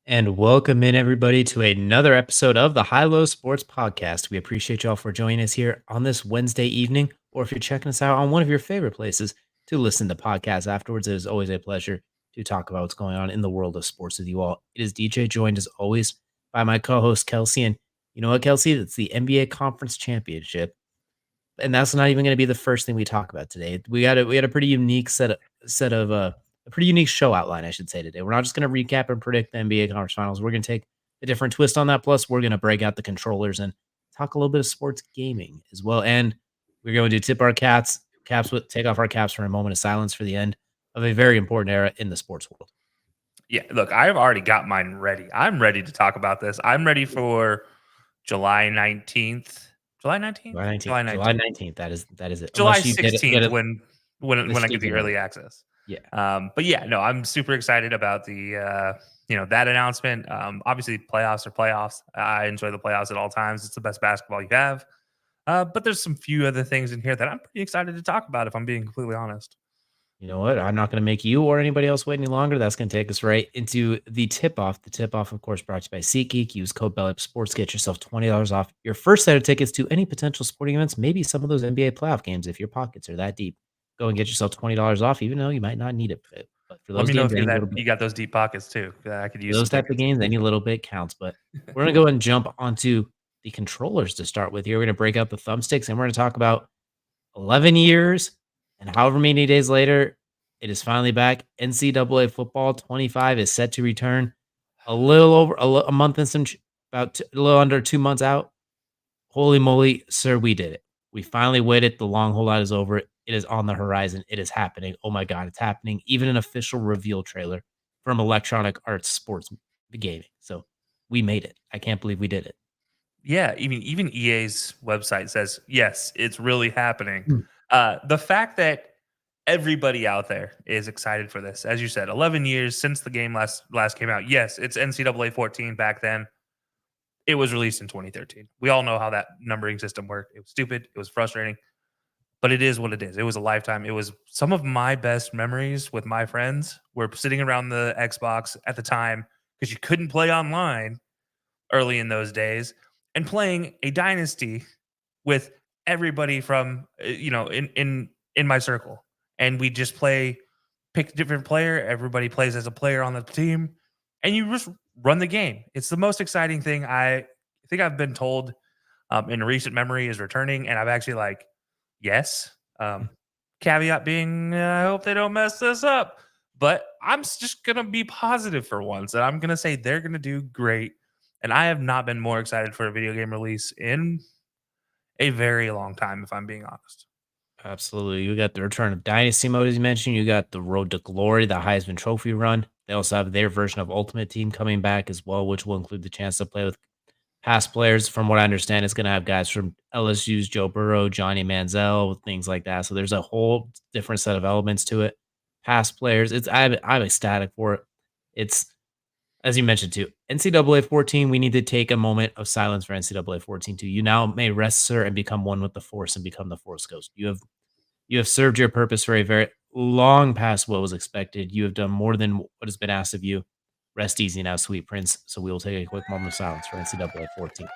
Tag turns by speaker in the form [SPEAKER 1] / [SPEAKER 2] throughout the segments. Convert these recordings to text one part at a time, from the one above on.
[SPEAKER 1] And welcome in everybody to another episode of the High Low Sports Podcast. We appreciate y'all for joining us here on this Wednesday evening, or if you're checking us out on one of your favorite places to listen to podcasts afterwards. It is always a pleasure to talk about what's going on in the world of sports with you all. It is DJ joined as always by my co-host Kelcey. And you know what, Kelcey? It's the NBA Conference Championship. And that's not even going to be the first thing we talk about today. We had a pretty unique set of a pretty unique show outline, I should say, today. We're not just going to recap and predict the NBA Conference Finals. We're going to take a different twist on that. Plus, we're going to break out the controllers and talk a little bit of sports gaming as well. And we're going to tip our caps with take off our caps for a moment of silence for the end of a very important era in the sports world.
[SPEAKER 2] Yeah, look, I've already got mine ready. I'm ready to talk about this. I'm ready for July 19th. July 19th?
[SPEAKER 1] July 19th.
[SPEAKER 2] July
[SPEAKER 1] July
[SPEAKER 2] 19th.
[SPEAKER 1] 19th. That is it.
[SPEAKER 2] July
[SPEAKER 1] Unless you get
[SPEAKER 2] 16th
[SPEAKER 1] it,
[SPEAKER 2] when
[SPEAKER 1] unless
[SPEAKER 2] I
[SPEAKER 1] you
[SPEAKER 2] get the
[SPEAKER 1] get it.
[SPEAKER 2] early access.
[SPEAKER 1] Yeah.
[SPEAKER 2] But yeah, no, I'm super excited about the that announcement. Obviously playoffs are playoffs. I enjoy the playoffs at all times. It's the best basketball you have. But there's some few other things in here that I'm pretty excited to talk about if I'm being completely honest.
[SPEAKER 1] You know what? I'm not going to make you or anybody else wait any longer. That's going to take us right into the tip off. The tip off, of course, brought to you by SeatGeek. Use code BELLUP Sports. Get yourself $20 off your first set of tickets to any potential sporting events, maybe some of those NBA playoff games if your pockets are that deep. Go and get yourself $20 off, even though you might not need it. But for
[SPEAKER 2] Let
[SPEAKER 1] those
[SPEAKER 2] me know
[SPEAKER 1] games,
[SPEAKER 2] if
[SPEAKER 1] any
[SPEAKER 2] you're
[SPEAKER 1] little
[SPEAKER 2] that
[SPEAKER 1] bit,
[SPEAKER 2] you got those deep pockets too. I could
[SPEAKER 1] for
[SPEAKER 2] use
[SPEAKER 1] those
[SPEAKER 2] some
[SPEAKER 1] type of
[SPEAKER 2] tickets.
[SPEAKER 1] games, any little bit counts. But we're going to go ahead and jump onto the controllers to start with here. We're going to break out the thumbsticks and we're going to talk about 11 years and however many days later, it is finally back. NCAA Football 25 is set to return a little over a month and a little under 2 months out. Holy moly, sir, we did it. We finally waited. The long holdout is over. It is on the horizon. It is happening. Oh my God, it's happening. Even an official reveal trailer from Electronic Arts Sports Gaming. So we made it. I can't believe we did it.
[SPEAKER 2] Yeah, even EA's website says, yes, it's really happening.
[SPEAKER 1] Mm.
[SPEAKER 2] The fact that everybody out there is excited for this, as you said, 11 years since the game last came out. Yes, it's NCAA 14 back then. It was released in 2013. We all know how that numbering system worked. It was stupid. It was frustrating, but it is what it is. It was a lifetime. It was some of my best memories with my friends were sitting around the Xbox at the time because you couldn't play online early in those days and playing a dynasty with everybody from in my circle, and we just pick a different player. Everybody plays as a player on the team, and you just run the game. It's the most exciting thing I think I've been told in recent memory is returning, and I've actually yes. Caveat being, I hope they don't mess this up. But just gonna be positive for once, and I'm gonna say they're gonna do great. And I have not been more excited for a video game release in a very long time, if I'm being honest.
[SPEAKER 1] Absolutely. You got the return of Dynasty mode, as you mentioned. You got the Road to Glory, the Heisman Trophy run. They also have their version of Ultimate Team coming back as well, which will include the chance to play with past players. From what I understand, it's going to have guys from LSU's Joe Burrow, Johnny Manziel, things like that. So there's a whole different set of elements to it. Past players, I'm ecstatic for it. It's as you mentioned too, NCAA 14, we need to take a moment of silence for NCAA 14 too. You now may rest, sir, and become one with the force and become the force ghost. You have served your purpose for a very long past what was expected. You have done more than what has been asked of you. Rest easy now, sweet prince. So we will take a quick moment of silence for NCAA 14.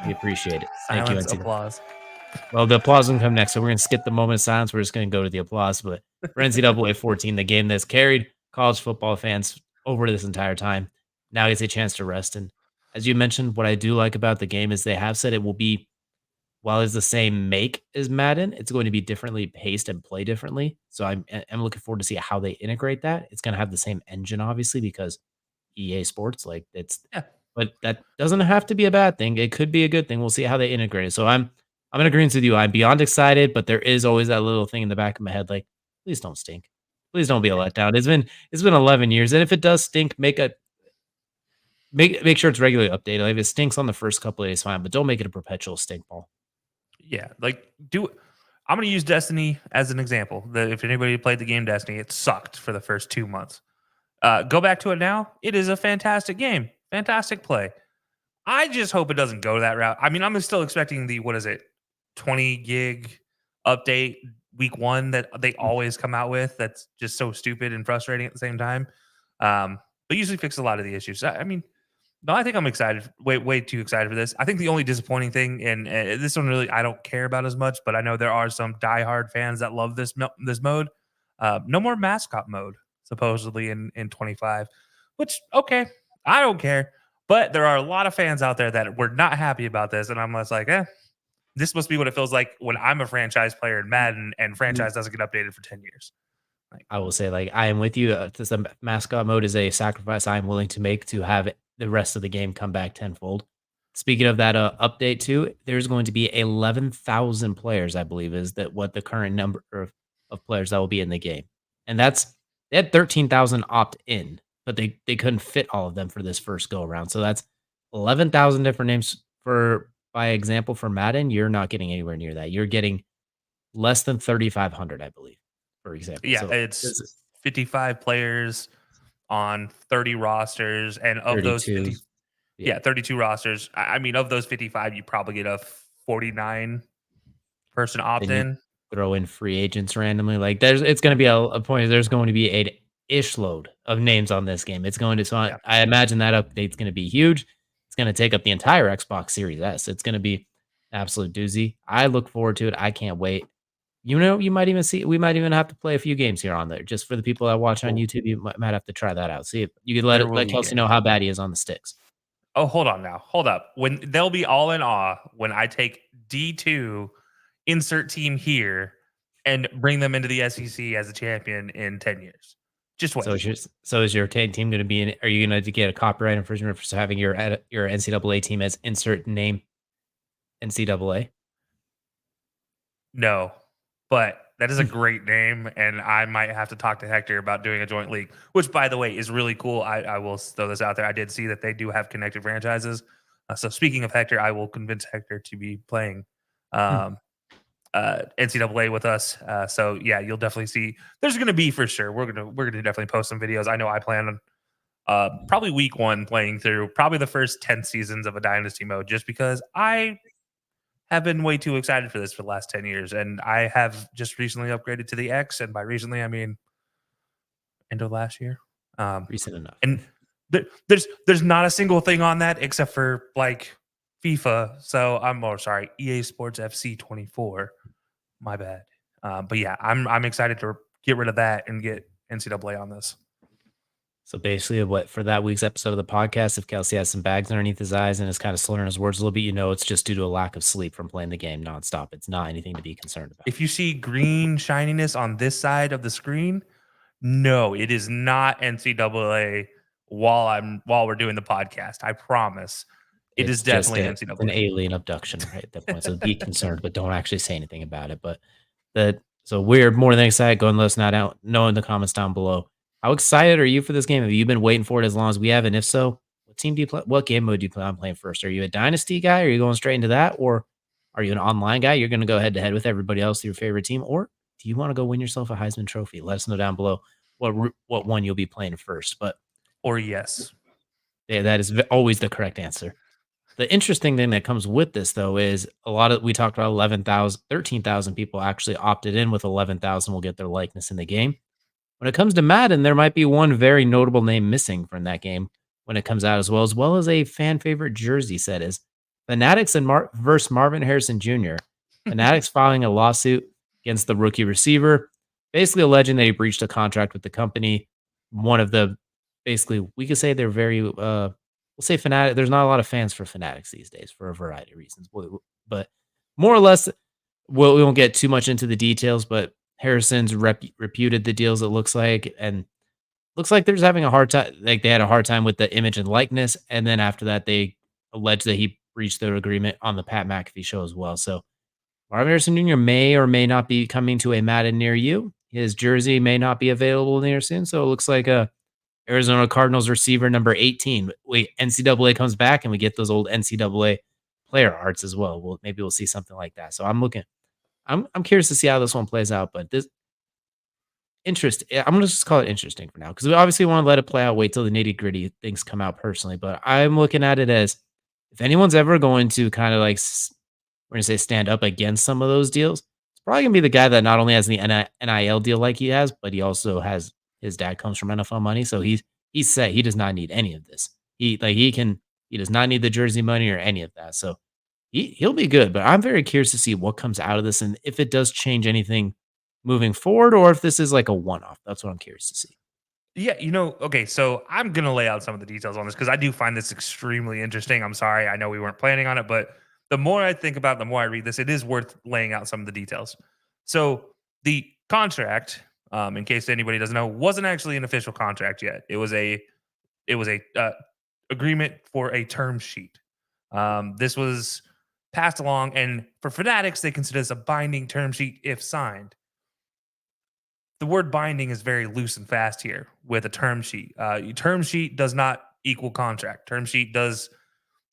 [SPEAKER 1] We appreciate it. Thank you,
[SPEAKER 2] Silence,
[SPEAKER 1] NCAA.
[SPEAKER 2] applause.
[SPEAKER 1] Well, the applause will come next, so we're going to skip the moment of silence. We're just going to go to the applause. But for NCAA 14, the game that's carried college football fans over this entire time, now gets a chance to rest. And as you mentioned, what I do like about the game is they have said it will be, while it's the same make as Madden, it's going to be differently paced and play differently. So I'm looking forward to see how they integrate that. It's going to have the same engine, obviously, because EA Sports, like it's,
[SPEAKER 2] Yeah.
[SPEAKER 1] but that doesn't have to be a bad thing. It could be a good thing. We'll see how they integrate it. So I'm in agreement with you. I'm beyond excited, but there is always that little thing in the back of my head, like, please don't stink. Please don't be a letdown. It's been 11 years, and if it does stink, make sure it's regularly updated. Like if it stinks on the first couple of days, fine, but don't make it a perpetual stink ball.
[SPEAKER 2] Yeah. I'm going to use Destiny as an example. If anybody played the game Destiny, it sucked for the first 2 months. Go back to it now. It is a fantastic game. Fantastic play. I just hope it doesn't go that route. I mean, I'm still expecting the, 20 gig update week one that they always come out with. That's just so stupid and frustrating at the same time. but usually fix a lot of the issues. I mean, no, I think I'm excited. Way too excited for this. I think the only disappointing thing, and this one really I don't care about as much, but I know there are some diehard fans that love this mode. No more mascot mode supposedly in 25, which okay, I don't care. But there are a lot of fans out there that were not happy about this, and I'm just like, this must be what it feels like when I'm a franchise player in Madden and franchise doesn't get updated for 10 years. Like,
[SPEAKER 1] I will say, like, I am with you. This mascot mode is a sacrifice I am willing to make to have the rest of the game come back tenfold. Speaking of that update too, there's going to be 11,000 players, I believe, is that what the current number of players that will be in the game, and they had 13,000 opt in, but they couldn't fit all of them for this first go around. So that's 11,000 different names for, by example, for Madden. You're not getting anywhere near that. You're getting less than 3,500, I believe, for example.
[SPEAKER 2] yeah,
[SPEAKER 1] So
[SPEAKER 2] it's
[SPEAKER 1] this is
[SPEAKER 2] 55 players on 30 rosters, and of those 50,
[SPEAKER 1] 32s. Yeah.
[SPEAKER 2] yeah, 32 rosters. I mean, of those 55, you probably get a 49 person opt
[SPEAKER 1] Then you
[SPEAKER 2] in.
[SPEAKER 1] throw in free agents randomly. Like it's going to be a point. There's going to be a ish load of names on this game. It's going to, so
[SPEAKER 2] Yeah,
[SPEAKER 1] I imagine that update's going to be huge. It's going to take up the entire Xbox Series S. It's going to be absolute doozy. I look forward to it. I can't wait. You know, you might even see, we might even have to play a few games here on there just for the people that watch on
[SPEAKER 2] oh,
[SPEAKER 1] YouTube. You might have to try that out. See if you could
[SPEAKER 2] there will
[SPEAKER 1] let
[SPEAKER 2] be
[SPEAKER 1] Kelsey know
[SPEAKER 2] games.
[SPEAKER 1] how bad he is on the sticks.
[SPEAKER 2] Oh, hold on now. Hold up. When they'll be all in awe when I take D2, insert team here, and bring them into the SEC as a champion in 10 years. Just wait.
[SPEAKER 1] So is your team going to be in? Are you going to get a copyright infringement for having your NCAA team as insert name NCAA?
[SPEAKER 2] No, but that is a great name, and I might have to talk to Hector about doing a joint league, which, by the way, is really cool. I will throw this out there. I did see that they do have connected franchises. So speaking of Hector, I will convince Hector to be playing
[SPEAKER 1] Hmm.
[SPEAKER 2] um, NCAA with us. So yeah, you'll definitely see. There's going to be for sure. We're gonna definitely post some videos. I know I plan on probably week one playing through probably the first 10 seasons of a dynasty mode, just because I have been way too excited for this for the last 10 years. And I have just recently upgraded to the X. And by recently, I mean end of last year. Um,
[SPEAKER 1] Recent enough.
[SPEAKER 2] and there's not a single thing on that except for like FIFA. So I'm more sorry, EA Sports FC 24. My bad. But yeah, I'm excited to get rid of that and get NCAA on this.
[SPEAKER 1] So basically, what for that week's episode of the podcast, if Kelsey has some bags underneath his eyes and is kind of slurring his words a little bit, you know it's just due to a lack of sleep from playing the game nonstop. It's not anything to be concerned about.
[SPEAKER 2] If you see green shininess on this side of the screen, no, it is not NCAA while we're doing the podcast. I promise. It is
[SPEAKER 1] It's just
[SPEAKER 2] definitely
[SPEAKER 1] it's an
[SPEAKER 2] NCAA.
[SPEAKER 1] alien abduction right at that point. So be concerned, but don't actually say anything about it. But so we're more than excited. Go and let us know in the comments down below. How excited are you for this game? Have you been waiting for it as long as we have? And if so, what team do you play? What game mode do you plan on playing first? Are you a dynasty guy? Are you going straight into that? Or are you an online guy? You're going to go head to head with everybody else, your favorite team? Or do you want to go win yourself a Heisman Trophy? Let us know down below what one you'll be playing first. But
[SPEAKER 2] Or yes.
[SPEAKER 1] yeah, that is always the correct answer. The interesting thing that comes with this, though, is we talked about 11,000, 13,000 people actually opted in, with 11,000 will get their likeness in the game. When it comes to Madden, there might be one very notable name missing from that game when it comes out, as well as a fan favorite jersey set is Fanatics and versus Marvin Harrison Jr. Fanatics filing a lawsuit against the rookie receiver, basically alleging that he breached a contract with the company. One of the, basically, we could say they're very we'll say Fanatic. There's not a lot of fans for Fanatics these days for a variety of reasons, but more or less, we won't get too much into the details. But Harrison's reputed the deals. It looks like, and looks like they're just having a hard time. Like they had a hard time with the image and likeness, and then after that, they alleged that he breached their agreement on the Pat McAfee show as well. So Marvin Harrison Jr. may or may not be coming to a Madden near you. His jersey may not be available near soon. So it looks like a Arizona Cardinals receiver number 18. Wait, NCAA comes back and we get those old NCAA player arts as well. Maybe we'll see something like that. So I'm curious to see how this one plays out, but I'm gonna just call it interesting for now because we obviously want to let it play out, wait till the nitty-gritty things come out personally. But I'm looking at it as if anyone's ever going to kind of like we're gonna say stand up against some of those deals, it's probably gonna be the guy that not only has the NIL deal like he has, but he also has his dad comes from NFL money. So he he said he does not need any of this. He does not need the jersey money or any of that. So he'll be good, but I'm very curious to see what comes out of this and if it does change anything moving forward or if this is like a one-off. That's what I'm curious to see.
[SPEAKER 2] Yeah, okay, so I'm gonna lay out some of the details on this because I do find this extremely interesting. I'm sorry, I know we weren't planning on it, but the more I think about it, the more I read this, it is worth laying out some of the details. So the contract, in case anybody doesn't know, wasn't actually an official contract yet. It was a agreement for a term sheet. This was passed along, and for Fanatics, they consider this a binding term sheet if signed. The word binding is very loose and fast here with a term sheet. Term sheet does not equal contract. Term sheet does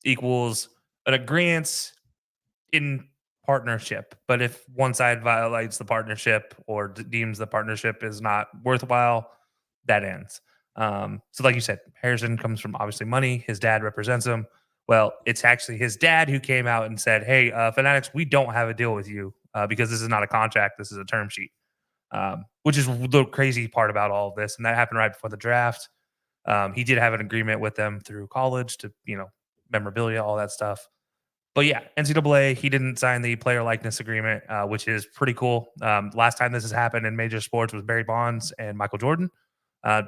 [SPEAKER 2] equals an agreement in partnership. But if one side violates the partnership or deems the partnership is not worthwhile, that ends. So, like you said, Harrison comes from obviously money. His dad represents him. Well, it's actually his dad who came out and said, "Hey, Fanatics, we don't have a deal with you because this is not a contract. This is a term sheet." Which is the crazy part about all of this. And that happened right before the draft. He did have an agreement with them through college to, memorabilia, all that stuff. But yeah, NCAA, he didn't sign the player likeness agreement, which is pretty cool. Last time this has happened in major sports was Barry Bonds and Michael Jordan,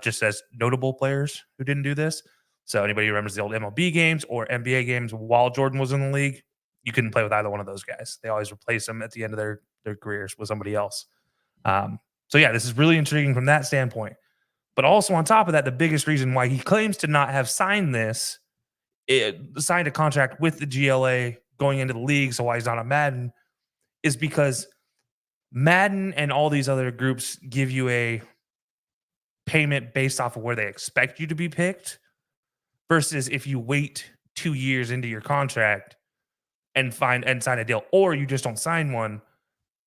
[SPEAKER 2] just as notable players who didn't do this. So anybody who remembers the old MLB games or NBA games while Jordan was in the league, you couldn't play with either one of those guys. They always replace them at the end of their careers with somebody else. So yeah, this is really intriguing from that standpoint. But also on top of that, the biggest reason why he claims to not have signed signed a contract with the GLA going into the league, so why he's not on Madden, is because Madden and all these other groups give you a payment based off of where they expect you to be picked, versus if you wait 2 years into your contract and sign a deal, or you just don't sign one,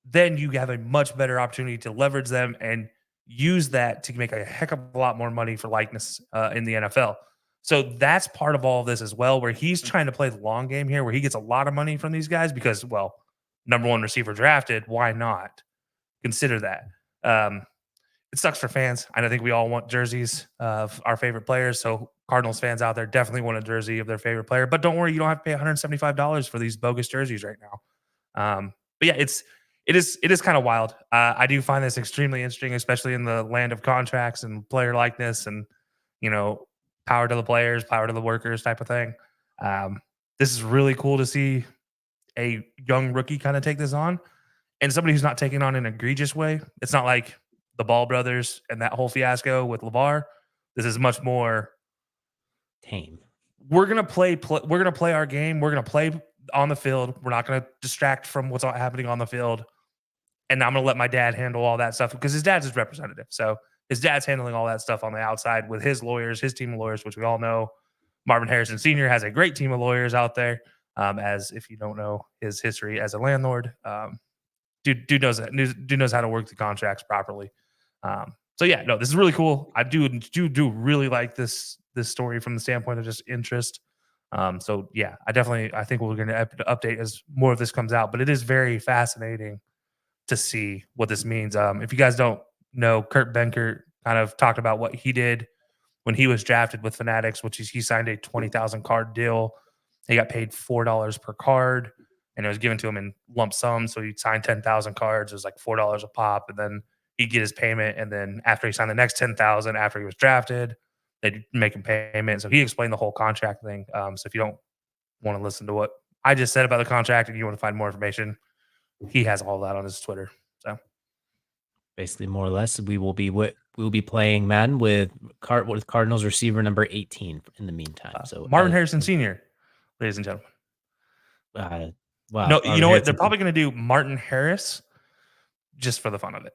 [SPEAKER 2] then you have a much better opportunity to leverage them and use that to make a heck of a lot more money for likeness in the NFL. So that's part of all of this as well, where he's trying to play the long game here, where he gets a lot of money from these guys because, well, number one receiver drafted. Why not consider that? It sucks for fans. I think we all want jerseys of our favorite players. So Cardinals fans out there definitely want a jersey of their favorite player. But don't worry, you don't have to pay $175 for these bogus jerseys right now. But yeah, it is kind of wild. I do find this extremely interesting, especially in the land of contracts and player likeness and, power to the players, power to the workers type of thing. This is really cool to see a young rookie kind of take this on and somebody who's not taking on an egregious way. It's not like the Ball brothers and that whole fiasco with LeVar. This is much more
[SPEAKER 1] Tame.
[SPEAKER 2] we're gonna play our game. We're gonna play on the field. We're not gonna distract from what's happening on the field. And I'm gonna let my dad handle all that stuff because his dad's his representative. So his dad's handling all that stuff on the outside with his lawyers, his team of lawyers, which we all know. Marvin Harrison Sr. has a great team of lawyers out there. As if you don't know his history as a landlord, dude knows how to work the contracts properly. So yeah, no, this is really cool. I do really like this story from the standpoint of just interest. So yeah, I think we're going to update as more of this comes out, but it is very fascinating to see what this means. If you guys don't know, Kurt Benkert kind of talked about what he did when he was drafted with Fanatics, which is he signed a 20,000 card deal. He got paid $4 per card, and it was given to him in lump sum. So he signed 10,000 cards. It was like $4 a pop, and then he'd get his payment. And then after he signed the next 10,000, after he was drafted, they'd make him payment. So he explained the whole contract thing. So if you don't want to listen to what I just said about the contract and you want to find more information, he has all that on his Twitter. So
[SPEAKER 1] Basically, more or less, we will be playing Madden with Cardinals receiver number 18 in the meantime. So
[SPEAKER 2] Marvin Harrison Sr., ladies and gentlemen.
[SPEAKER 1] Wow.
[SPEAKER 2] No, you know what? They're
[SPEAKER 1] Harrison
[SPEAKER 2] probably going to do Martin Harris just for the fun of it.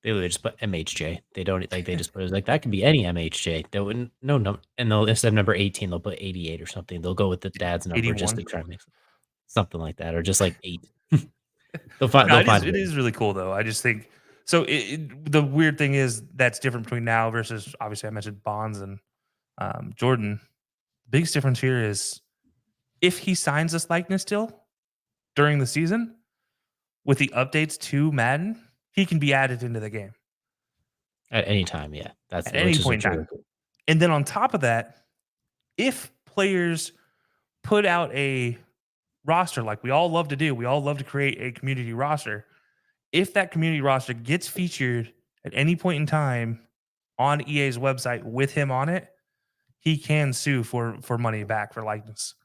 [SPEAKER 1] They literally just put MHJ. They don't they just put it like that could be any MHJ. They wouldn't no, and they'll instead of number 18, they'll put 88 or something. They'll go with the dad's number
[SPEAKER 2] 81.
[SPEAKER 1] just to try and make something like that, or just like 8. They'll find.
[SPEAKER 2] It is really cool though. I just think so. The weird thing is that's different between now versus obviously I mentioned Bonds and Jordan. The biggest difference here is if he signs this likeness deal during the season with the updates to Madden, he can be added into the game
[SPEAKER 1] At any time, yeah. That's
[SPEAKER 2] at any point in time. And then on top of that, if players put out a roster like we all love to do, we all love to create a community roster. If that community roster gets featured at any point in time on EA's website with him on it, he can sue for money back for likeness.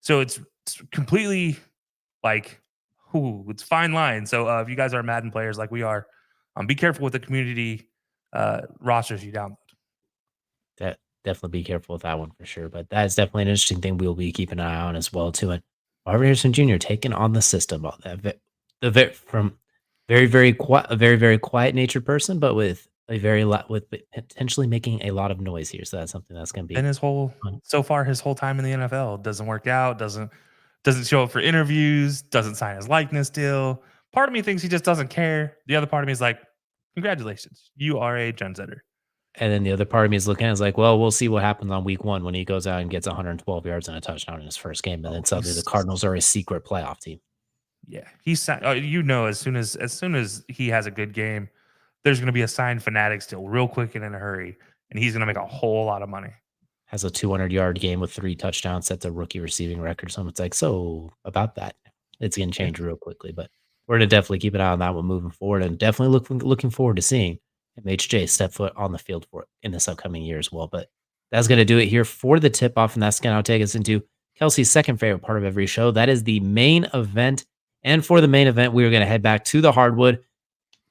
[SPEAKER 2] So it's completely like, it's fine line. So if you guys are Madden players like we are, be careful with the community rosters you download.
[SPEAKER 1] That definitely be careful with that one for sure. But that is definitely an interesting thing we'll be keeping an eye on as well too. And Marvin Harrison Jr. taking on the system, all that from a very quiet natured person, but with a very lot with potentially making a lot of noise here. So that's something that's going to
[SPEAKER 2] And
[SPEAKER 1] be fun.
[SPEAKER 2] his whole time in the NFL doesn't work out, doesn't show up for interviews, doesn't sign his likeness deal. Part of me thinks he just doesn't care. The other part of me is like, congratulations, you are a trendsetter.
[SPEAKER 1] And then the other part of me is looking at it is like, well, we'll see what happens on week one when he goes out and gets 112 yards and a touchdown in his first game. And then
[SPEAKER 2] Oh,
[SPEAKER 1] suddenly the Cardinals are a secret playoff team.
[SPEAKER 2] yeah, as soon as he has a good game, there's going to be a signed fanatic still real quick and in a hurry, and he's going to make a whole lot of money.
[SPEAKER 1] Has a 200-yard game with 3 touchdowns, sets a rookie receiving record. So it's like, so about that, it's going to
[SPEAKER 2] Yeah.
[SPEAKER 1] change real quickly. But we're going to definitely keep an eye on that one moving forward, and definitely looking forward to seeing MHJ step foot on the field for it in this upcoming year as well. But that's going to do it here for the tip off, and that's going to take us into Kelcey's second favorite part of every show. That is the main event. And for the main event, we are going to head back to the hardwood.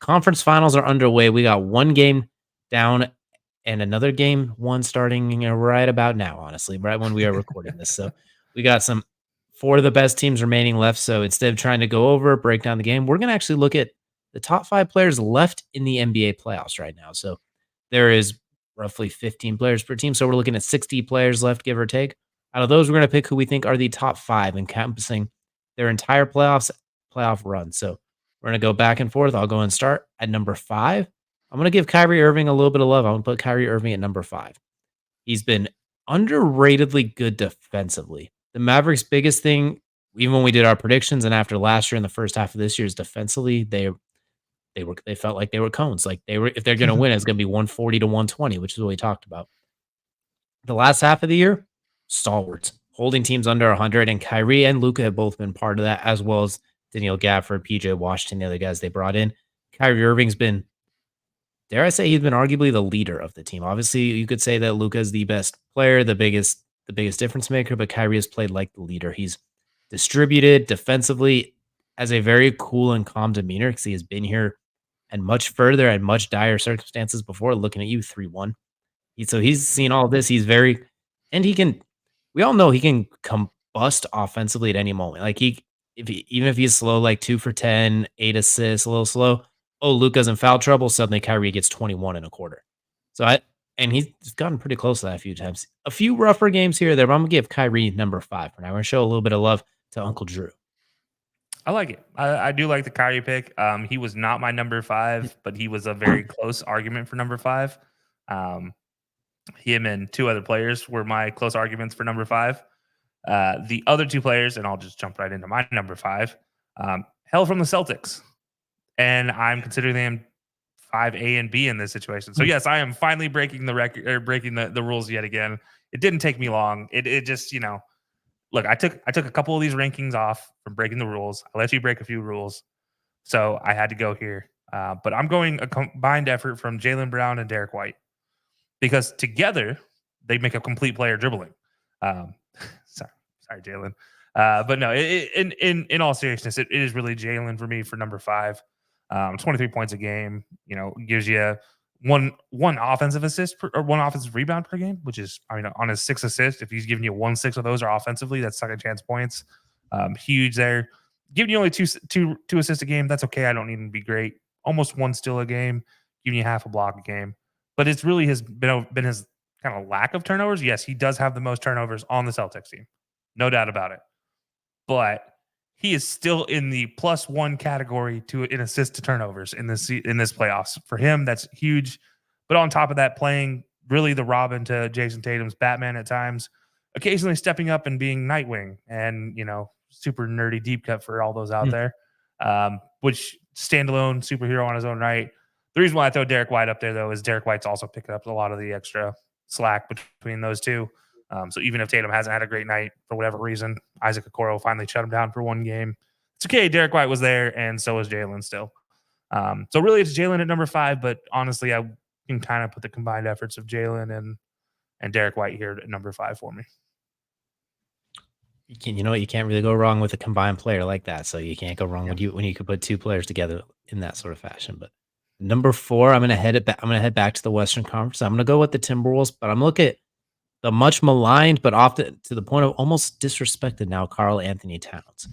[SPEAKER 1] Conference finals are underway. We got one game down and another game one starting right about now, honestly, right when we are recording this. So we got some 4 of the best teams remaining left. So instead of trying to go over, break down the game, we're going to actually look at the top 5 players left in the NBA playoffs right now. So there is roughly 15 players per team. So we're looking at 60 players left, give or take. Out of those, we're going to pick who we think are the top 5 encompassing their entire playoff run. So we're going to go back and forth. I'll go and start at number 5. I'm going to give Kyrie Irving a little bit of love. I'm going to put Kyrie Irving at number 5. He's been underratedly good defensively. The Mavericks' biggest thing, even when we did our predictions and after last year and the first half of this year, is defensively they felt like they were cones. Like they were, if they're going to win, it's going to be 140 to 120, which is what we talked about. The last half of the year, stalwarts, holding teams under 100, and Kyrie and Luka have both been part of that, as well as Daniel Gafford, PJ Washington, the other guys they brought in. Kyrie Irving's been, dare I say, he's been arguably the leader of the team. Obviously, you could say that Luka is the best player, the biggest difference maker, but Kyrie has played like the leader. He's distributed defensively, has a very cool and calm demeanor because he has been here and much further and much dire circumstances before. Looking at you, 3-1. So he's seen all this. He's very, and he can. We all know he can combust offensively at any moment. Like even if he's slow, like 2 for 10, 8 assists, a little slow. Oh, Luka's in foul trouble. Suddenly, Kyrie gets 21 in a quarter. So and he's gotten pretty close to that a few times. A few rougher games here or there, but I'm gonna give Kyrie number 5 for now. We're gonna show a little bit of love to Uncle Drew.
[SPEAKER 2] I like it. I do like the Kyrie pick. He was not my number 5, but he was a very close argument for number 5. Him and 2 other players were my close arguments for number 5. The other 2 players, and I'll just jump right into my number 5, hail from the Celtics. And I'm considering them 5A and B in this situation. So yes, I am finally breaking the record or breaking the rules yet again. It didn't take me long. It just, look, I took a couple of these rankings off from breaking the rules. I let you break a few rules. So I had to go here. But I'm going a combined effort from Jaylen Brown and Derek White, because together they make a complete player dribbling. Um, sorry, Jaylen. But no, in all seriousness, it is really Jaylen for me for number 5. 23 points a game, gives you one offensive assist or one offensive rebound per game, which is, on his 6 assists, if he's giving you 1/6 of those are offensively, that's second chance points. Huge there. Giving you only two assists a game, that's okay. I don't need him to be great. Almost 1 steal a game, giving you half a block a game. But it's really been his kind of lack of turnovers. Yes, he does have the most turnovers on the Celtics team, no doubt about it. But he is still in the +1 category in assist to turnovers in this playoffs. For him, that's huge. But on top of that, playing really the Robin to Jason Tatum's Batman at times, occasionally stepping up and being Nightwing, and super nerdy deep cut for all those out there. Which standalone superhero on his own right. The reason why I throw Derek White up there, though, is Derek White's also picking up a lot of the extra slack between those two. So even if Tatum hasn't had a great night for whatever reason, Isaac Okoro finally shut him down for one game. It's okay. Derek White was there, and so was Jalen still. So really, it's Jalen at number 5. But honestly, I can kind of put the combined efforts of Jalen and Derek White here at number 5 for me.
[SPEAKER 1] You know what? You can't really go wrong with a combined player like that. So you can't go wrong when you could put two players together in that sort of fashion. But number 4, I'm gonna head back to the Western Conference. I'm gonna go with the Timberwolves, but I'm looking at the much maligned, but often to the point of almost disrespected now, Karl Anthony Towns.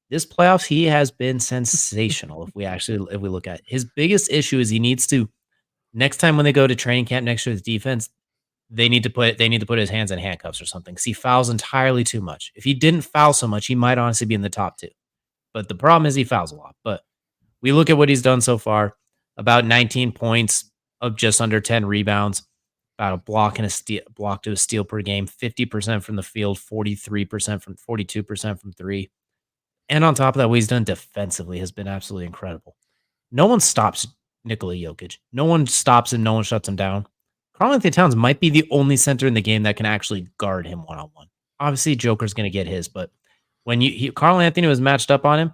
[SPEAKER 1] This playoffs, he has been sensational. If we look at it. His biggest issue is he needs to next time when they go to training camp next to his defense, they need to put his hands in handcuffs or something. 'Cause he fouls entirely too much. If he didn't foul so much, he might honestly be in the top 2. But the problem is he fouls a lot. But we look at what he's done so far, about 19 points of just under 10 rebounds, about a block to a steal per game, 50% from the field, 42% from 3. And on top of that, what he's done defensively has been absolutely incredible. No one stops Nikola Jokic. No one stops him. No one shuts him down. Karl Anthony Towns might be the only center in the game that can actually guard him one-on-one. Obviously, Joker's going to get his, but when Karl Anthony was matched up on him,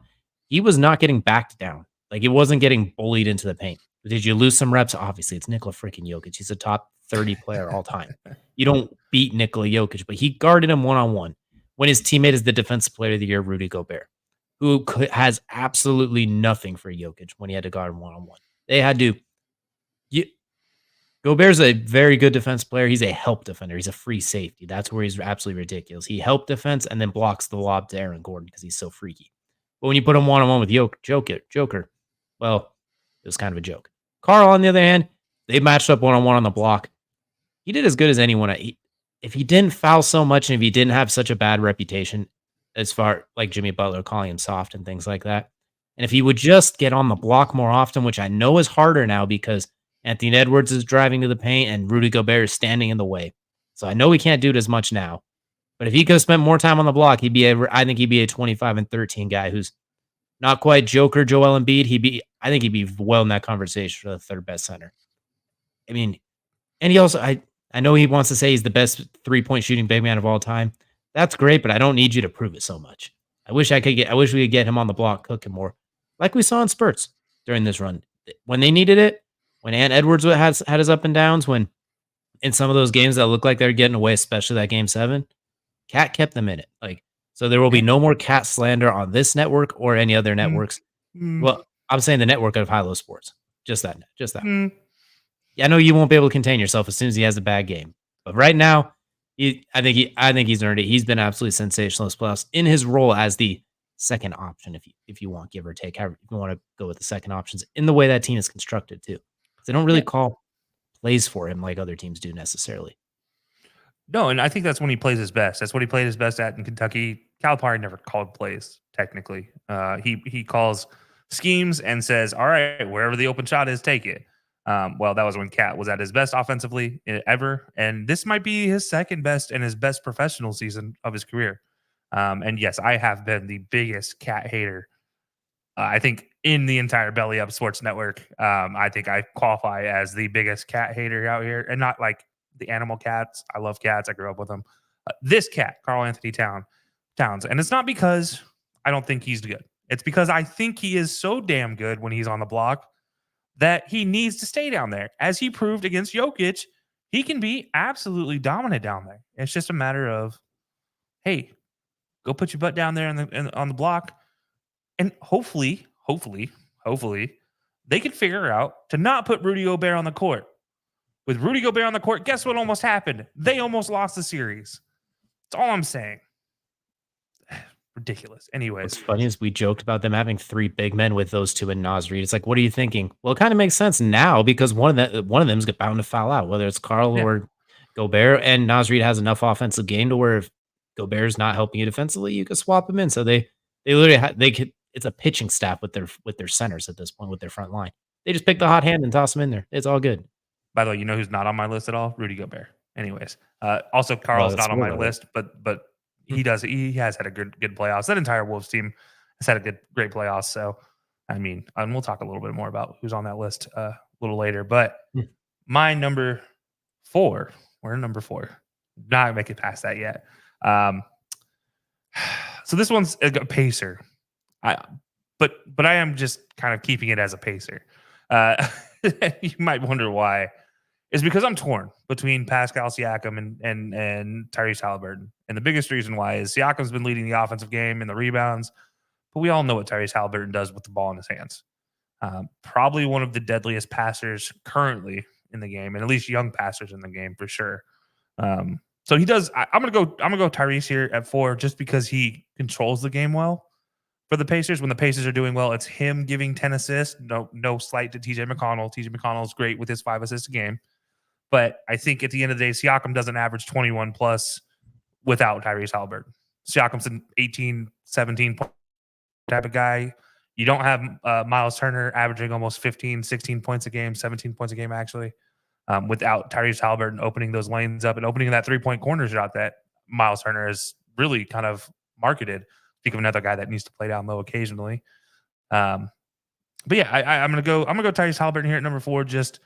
[SPEAKER 1] he was not getting backed down. Like, he wasn't getting bullied into the paint. Did you lose some reps? Obviously, it's Nikola freaking Jokic. He's a top 30 player all time. You don't beat Nikola Jokic, but he guarded him one-on-one when his teammate is the defensive player of the year, Rudy Gobert, who has absolutely nothing for Jokic when he had to guard him one-on-one. They had to. Gobert's a very good defense player. He's a help defender. He's a free safety. That's where he's absolutely ridiculous. He help defense and then blocks the lob to Aaron Gordon because he's so freaky. But when you put him one-on-one with Joker, well, it was kind of a joke. Karl, on the other hand, they matched up one-on-one on the block. He did as good as anyone. If he didn't foul so much and if he didn't have such a bad reputation, as far like Jimmy Butler calling him soft and things like that, and if he would just get on the block more often, which I know is harder now because Anthony Edwards is driving to the paint and Rudy Gobert is standing in the way. So I know he can't do it as much now. But if he could have spent more time on the block, I think he'd be a 25 and 13 guy who's not quite Joker, Joel Embiid. I think he'd be well in that conversation for the third best center. I mean, and he also, I know he wants to say he's the best 3-point shooting big man of all time. That's great, but I don't need you to prove it so much. I wish we could get him on the block cooking more, like we saw in spurts during this run. When they needed it, when Ant Edwards had his up and downs, when in some of those games that looked like they're getting away, especially that game 7, Cat kept them in it. Like, so there will be no more Cat slander on this network or any other networks. Well, I'm saying the network of HighLowSports. Just that. I know you won't be able to contain yourself as soon as he has a bad game. But right now, I think he's earned it. He's been absolutely sensational this playoffs in his role as the second option, if you want, give or take. However, if you want to go with the second options in the way that team is constructed too. They don't really call plays for him like other teams do necessarily.
[SPEAKER 2] No, and I think that's when he plays his best. That's what he played his best at in Kentucky. Calipari never called plays, technically. He calls schemes and says, all right, wherever the open shot is, take it. Well, that was when Cat was at his best offensively ever. And this might be his second best and his best professional season of his career. And yes, I have been the biggest Cat hater, I think, in the entire Belly Up Sports Network. I think I qualify as the biggest Cat hater out here, and not like the animal cats. I love cats. I grew up with them. This cat, Karl Anthony Towns. And it's not because I don't think he's good. It's because I think he is so damn good when he's on the block that he needs to stay down there. As he proved against Jokic, he can be absolutely dominant down there. It's just a matter of, hey, go put your butt down there on the block. And hopefully, they can figure out to not put Rudy Gobert on the court. With Rudy Gobert on the court, guess what almost happened? They almost lost the series. That's all I'm saying. Ridiculous. Anyways.
[SPEAKER 1] What's funny is we joked about them having 3 big men with those 2 and Naz Reid. It's like, what are you thinking? Well, it kind of makes sense now because one of them's bound to foul out, whether it's Karl or Gobert, and Naz Reid has enough offensive game to where if Gobert's not helping you defensively, you could swap him in. So they literally it's a pitching staff with their centers at this point, with their front line. They just pick the hot hand and toss him in there. It's all good.
[SPEAKER 2] By the way, you know who's not on my list at all? Rudy Gobert. Anyways, also Karl's not on my list, but he has had a good playoffs. That entire Wolves team has had a great playoffs. So, I mean, and we'll talk a little bit more about who's on that list a little later. But my number 4, We're number 4. Not make it past that yet. So this one's a pacer. But I am just kind of keeping it as a pacer. You might wonder why. It's because I'm torn between Pascal Siakam and Tyrese Haliburton. And the biggest reason why is Siakam's been leading the offensive game and the rebounds, but we all know what Tyrese Haliburton does with the ball in his hands. Probably one of the deadliest passers currently in the game, and at least young passers in the game for sure. So he does. I'm gonna go Tyrese here at 4 just because he controls the game well for the Pacers. When the Pacers are doing well, it's him giving 10 assists. No slight to TJ McConnell. TJ McConnell is great with his 5 assists a game. But I think at the end of the day, Siakam doesn't average 21 plus without Tyrese Haliburton. Siakam's an 18, 17 type of guy. You don't have Miles Turner averaging almost 15, 16 points a game, 17 points a game actually, without Tyrese Haliburton opening those lanes up and opening that 3-point corner shot that Miles Turner has really kind of marketed. Think of another guy that needs to play down low occasionally. But yeah, I'm gonna go Tyrese Haliburton here at number 4, just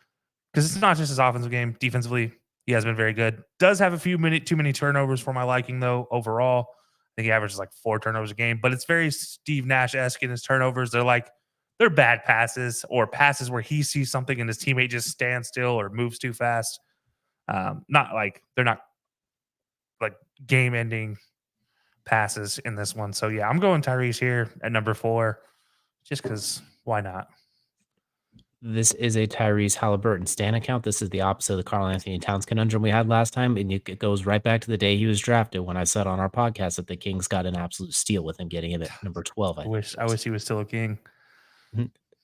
[SPEAKER 2] because it's not just his offensive game. Defensively, he has been very good. Does have a few too many turnovers for my liking, though. Overall, I think he averages like 4 turnovers a game, but it's very Steve Nash-esque in his turnovers. They're bad passes or passes where he sees something and his teammate just stands still or moves too fast. They're not like game-ending passes in this one. So yeah, I'm going Tyrese here at number 4, just because why not?
[SPEAKER 1] This is a Tyrese Haliburton stan account. This is the opposite of the Karl Anthony Towns conundrum we had last time, and it goes right back to the day he was drafted when I said on our podcast that the Kings got an absolute steal with him getting him at number 12.
[SPEAKER 2] I wish he was still a King.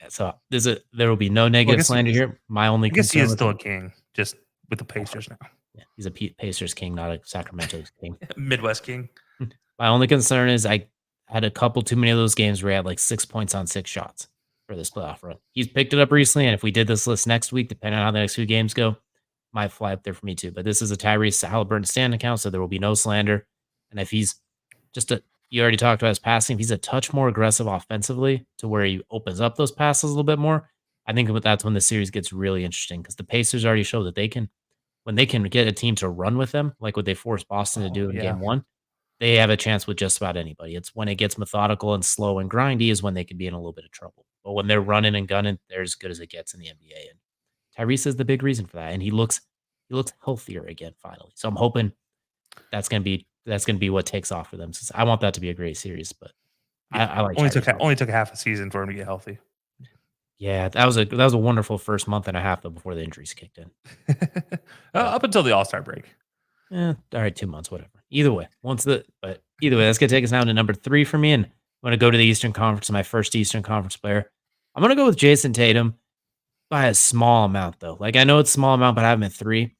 [SPEAKER 1] So there will be no negative slander here. My only
[SPEAKER 2] I guess he
[SPEAKER 1] concern
[SPEAKER 2] is
[SPEAKER 1] with
[SPEAKER 2] still a King, just with the Pacers now.
[SPEAKER 1] Yeah, he's a Pacers king, not a Sacramento king.
[SPEAKER 2] Midwest King.
[SPEAKER 1] My only concern is I had a couple too many of those games where he had like 6 points on 6 shots for this playoff run. He's picked it up recently, and if we did this list next week, depending on how the next few games go, might fly up there for me too. But this is a Tyrese Haliburton stand account, so there will be no slander. And if he's you already talked about his passing, if he's a touch more aggressive offensively to where he opens up those passes a little bit more, I think that's when the series gets really interesting because the Pacers already show that when they can get a team to run with them, like what they forced Boston to do in game 1, they have a chance with just about anybody. It's when it gets methodical and slow and grindy is when they could be in a little bit of trouble. But when they're running and gunning, they're as good as it gets in the NBA. And Tyrese is the big reason for that. And he looks healthier again finally. So I'm hoping that's gonna be what takes off for them. Since I want that to be a great series, but I like
[SPEAKER 2] only took half a season for him to get healthy.
[SPEAKER 1] Yeah, that was a wonderful first month and a half though before the injuries kicked in.
[SPEAKER 2] Up until the All-Star break.
[SPEAKER 1] All right, 2 months, whatever. Either way, that's gonna take us down to number 3 for me. And I'm gonna go to the Eastern Conference, my first Eastern Conference player. I'm gonna go with Jason Tatum by a small amount, though. Like I know it's a small amount, but I have him at 3.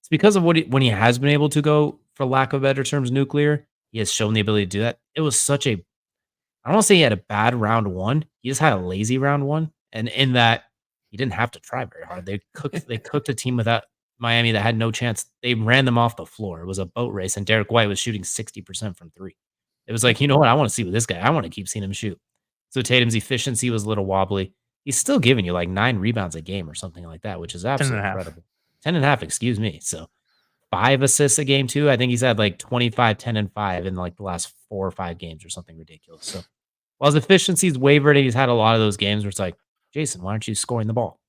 [SPEAKER 1] It's because of when he has been able to go, for lack of better terms, nuclear. He has shown the ability to do that. It was such a I don't want to say he had a bad round 1. He just had a lazy round 1. And in that, he didn't have to try very hard. They cooked a team without Miami that had no chance. They ran them off the floor. It was a boat race, and Derek White was shooting 60% from 3. It was like, you know what? I want to see with this guy. I want to keep seeing him shoot. So Tatum's efficiency was a little wobbly. He's still giving you like 9 rebounds a game or something like that, which is absolutely incredible. 10.5, excuse me. So 5 assists a game too. I think he's had like 25, 10, and 5 in like the last 4 or 5 games or something ridiculous. So while his efficiency's wavered, and he's had a lot of those games where it's like, Jason, why aren't you scoring the ball?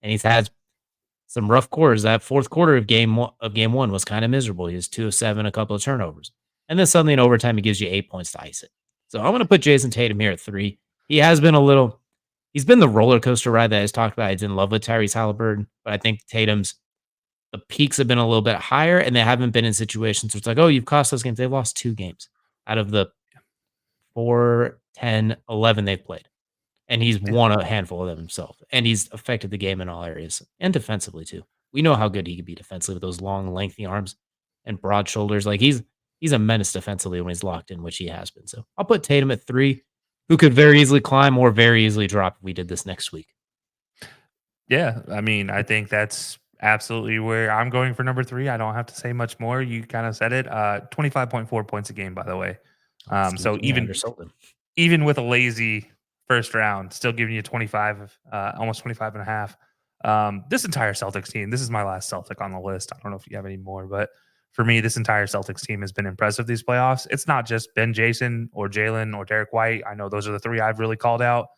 [SPEAKER 1] And he's had some rough quarters. That fourth quarter of game 1 was kind of miserable. He was 2 of 7, a couple of turnovers. And then suddenly in overtime, he gives you 8 points to ice it. So I'm going to put Jason Tatum here at 3. He has been he's been the roller coaster ride that I just talked about. He's in love with Tyrese Haliburton, but I think the peaks have been a little bit higher, and they haven't been in situations where it's like, oh, you've cost those games. They've lost 2 games out of the 4, 10, 11 they've played. And he's won a handful of them himself. And he's affected the game in all areas and defensively too. We know how good he can be defensively with those long, lengthy arms and broad shoulders. Like he's a menace defensively when he's locked in, which he has been. So I'll put Tatum at 3, who could very easily climb or very easily drop if we did this next week.
[SPEAKER 2] Yeah, I mean, I think that's absolutely where I'm going for number 3. I don't have to say much more. You kind of said it. 25.4 points a game, by the way. So even with a lazy first round, still giving you 25, almost 25 and a half. This entire Celtics team, this is my last Celtic on the list. I don't know if you have any more, but for me, this entire Celtics team has been impressive these playoffs. It's not just Ben Jason or Jalen or Derek White. I know those are the three I've really called out,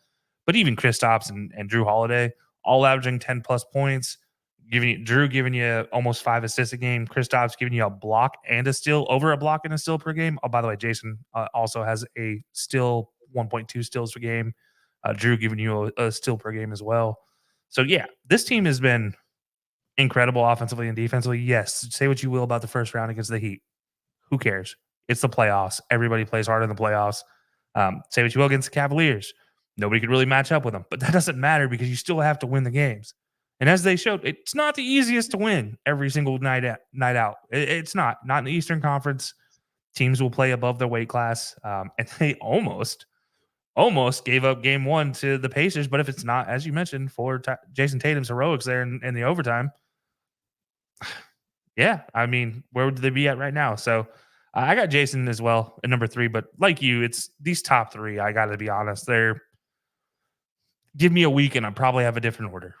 [SPEAKER 2] but even Kristaps and Drew Holiday, all averaging 10 plus points, giving you almost 5 assists a game, Kristaps giving you a block and a steal, over a block and a steal per game. Oh, by the way, Jason also has a steal, 1.2 steals per game. Drew giving you a steal per game as well. So yeah, this team has been incredible offensively and defensively. Yes, say what you will about the first round against the Heat. Who cares? It's the playoffs. Everybody plays hard in the playoffs. Say what you will against the Cavaliers. Nobody could really match up with them, but that doesn't matter because you still have to win the games. And as they showed, it's not the easiest to win every single night out. It's not in the Eastern Conference. Teams will play above their weight class, and they almost gave up game one to the Pacers. But if it's not, as you mentioned, for Jason Tatum's heroics there in the overtime, yeah, I mean, where would they be at right now? So I got Jason as well at number 3. But like you, it's these top 3. I got to be honest. Give me a week and I probably have a different order.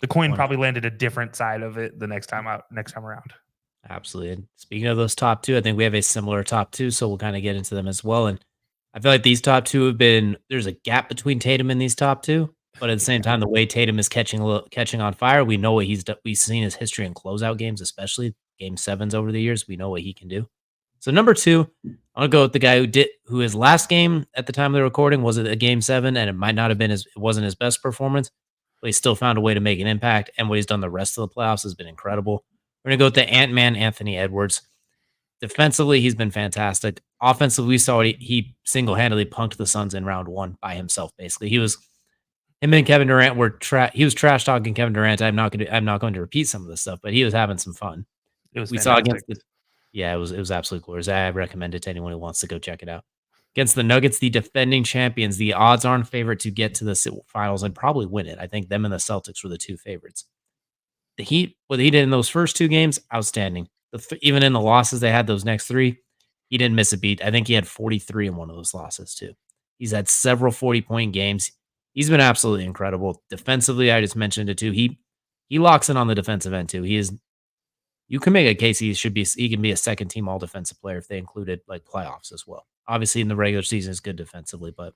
[SPEAKER 2] The coin probably landed a different side of it the next time around.
[SPEAKER 1] Absolutely. And speaking of those top 2, I think we have a similar top 2, so we'll kind of get into them as well. And I feel like these top 2 have been there's a gap between Tatum and these top 2, but at the same time, the way Tatum is catching on fire, we know what he's done. We've seen his history in closeout games, especially game sevens over the years. We know what he can do. So number 2, I'll go with the guy who his last game at the time of the recording was a game 7, and it might not have been it wasn't his best performance, but he still found a way to make an impact. And what he's done the rest of the playoffs has been incredible. We're gonna go with the Ant-Man, Anthony Edwards. Defensively, he's been fantastic. Offensively, we saw he single-handedly punked the Suns in round 1 by himself. Basically, him and Kevin Durant were he was trash talking Kevin Durant. I'm not going to repeat some of this stuff, but he was having some fun.
[SPEAKER 2] It was
[SPEAKER 1] We
[SPEAKER 2] fantastic.
[SPEAKER 1] saw against it was absolutely glorious. I recommend it to anyone who wants to go check it out. Against the Nuggets, the defending champions, the odds on favorite to get to the finals and probably win it. I think them and the Celtics were the 2 favorites. The Heat, what he did in those first 2 games, outstanding. Even in the losses they had, those next 3, he didn't miss a beat. I think he had 43 in one of those losses too. He's had several 40-point games. He's been absolutely incredible. Defensively, I just mentioned it too. He locks in on the defensive end too. You can make a case he can be a second team all defensive player if they included like playoffs as well. Obviously in the regular season is good defensively, but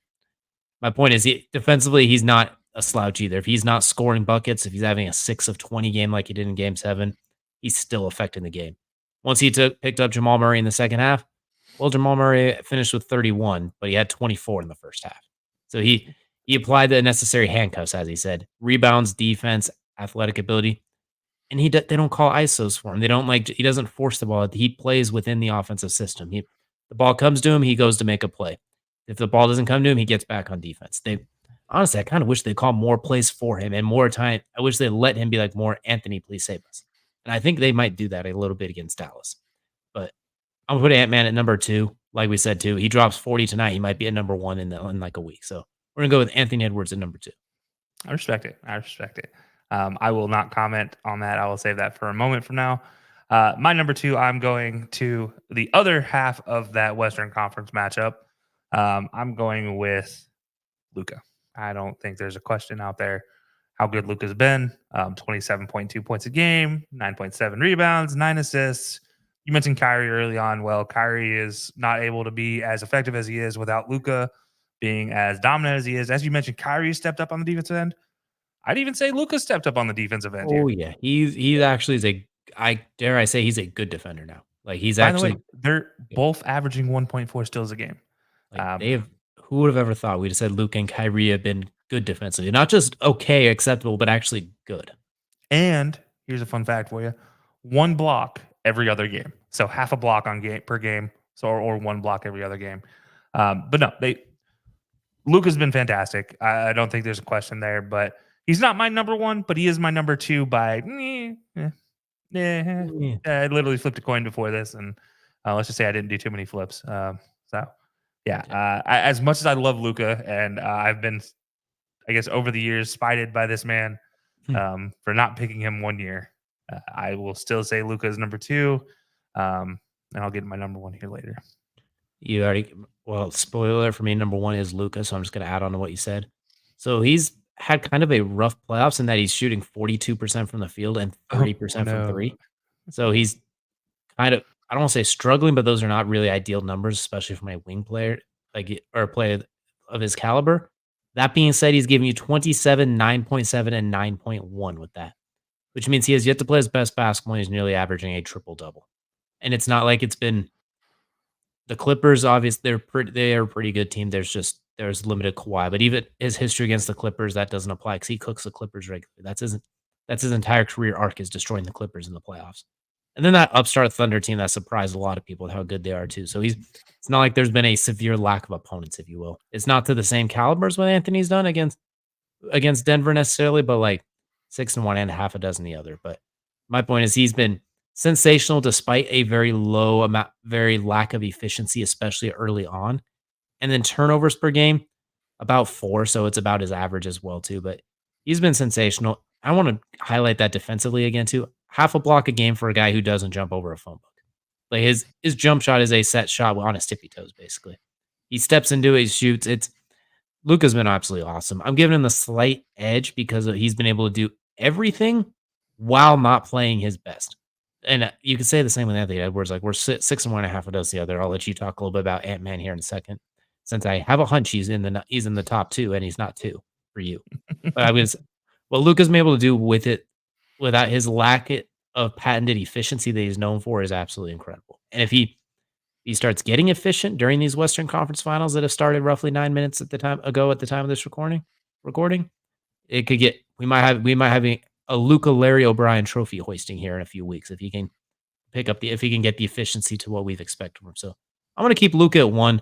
[SPEAKER 1] my point is defensively he's not a slouch either. If he's not scoring buckets, if he's having a 6 of 20 game like he did in game 7, he's still affecting the game. Once he picked up Jamal Murray in the second half, well, Jamal Murray finished with 31, but he had 24 in the first half. So he applied the necessary handcuffs, as he said, rebounds, defense, athletic ability. And they don't call ISOs for him. They don't he doesn't force the ball. He plays within the offensive system. The ball comes to him, he goes to make a play. If the ball doesn't come to him, he gets back on defense. Honestly, I kind of wish they call more plays for him and more time. I wish they let him be like more Anthony, please save us. And I think they might do that a little bit against Dallas. But I'm gonna put Ant-Man at number 2. Like we said too, he drops 40 tonight. He might be at number 1 in like a week. So we're gonna go with Anthony Edwards at number 2.
[SPEAKER 2] I respect it. I will not comment on that. I will save that for a moment from now. My number 2, I'm going to the other half of that Western Conference matchup. I'm going with Luka. I don't think there's a question out there how good Luka's been. 27.2 points a game, 9.7 rebounds, 9 assists. You mentioned Kyrie early on. Well, Kyrie is not able to be as effective as he is without Luka being as dominant as he is. As you mentioned, Kyrie stepped up on the defensive end. I'd even say Luka stepped up on the defensive end here.
[SPEAKER 1] Oh yeah, he actually is I dare I say he's a good defender now. Like he's
[SPEAKER 2] By the
[SPEAKER 1] actually
[SPEAKER 2] way, they're both averaging 1.4 steals a game.
[SPEAKER 1] they have. Who would have ever thought we'd have said Luka and Kyrie have been good defensively, not just okay, acceptable, but actually good.
[SPEAKER 2] And here's a fun fact for you: 1 block every other game. So half a block per game. So or 1 block every other game. But no, Luka's been fantastic. I don't think there's a question there. But he's not my number 1, but he is my number 2 by. I literally flipped a coin before this, and let's just say I didn't do too many flips. So yeah, as much as I love Luka, and I've been, I guess, over the years spited by this man for not picking him one year, I will still say Luka is number 2, and I'll get my number 1 here later.
[SPEAKER 1] You already spoiler for me, number 1 is Luka, so I'm just gonna add on to what you said. So he's had kind of a rough playoffs in that he's shooting 42% from the field and
[SPEAKER 2] Oh
[SPEAKER 1] 30% from
[SPEAKER 2] no.
[SPEAKER 1] 3. So he's kind of, I don't wanna say struggling, but those are not really ideal numbers, especially from a wing player, or a player of his caliber. That being said, he's giving you 27, 9.7, and 9.1 with that, which means he has yet to play his best basketball. He's nearly averaging a triple double. And it's not like it's been the Clippers. Obviously, they're a pretty good team. There's limited Kawhi, but even his history against the Clippers, that doesn't apply because he cooks the Clippers regularly. That's his entire career arc, is destroying the Clippers in the playoffs. And then that upstart Thunder team that surprised a lot of people with how good they are too. So it's not like there's been a severe lack of opponents, if you will. It's not to the same caliber as what Anthony's done against Denver necessarily, but like 6 and one and half a dozen the other. But my point is he's been sensational despite a very low amount, very lack of efficiency, especially early on. And then turnovers per game, about 4. So it's about his average as well, too. But he's been sensational. I want to highlight that defensively again, too. Half a block a game for a guy who doesn't jump over a phone book. Like his jump shot is a set shot on his tippy toes, basically. He steps into it, he shoots. Luka's been absolutely awesome. I'm giving him the slight edge because he's been able to do everything while not playing his best. And you could say the same with Anthony Edwards. Like we're 6 and 1.5 of those the other. I'll let you talk a little bit about Ant Man here in a second, since I have a hunch he's in the top 2, and he's not 2 for you. But I was what Luka's been able to do with it without his of patented efficiency that he's known for is absolutely incredible. And if he starts getting efficient during these Western Conference Finals that have started roughly 9 minutes at the time of this recording, it could get we might have a Luka Larry O'Brien trophy hoisting here in a few weeks if he can if he can get the efficiency to what we've expected from him. So I'm gonna keep Luka at 1.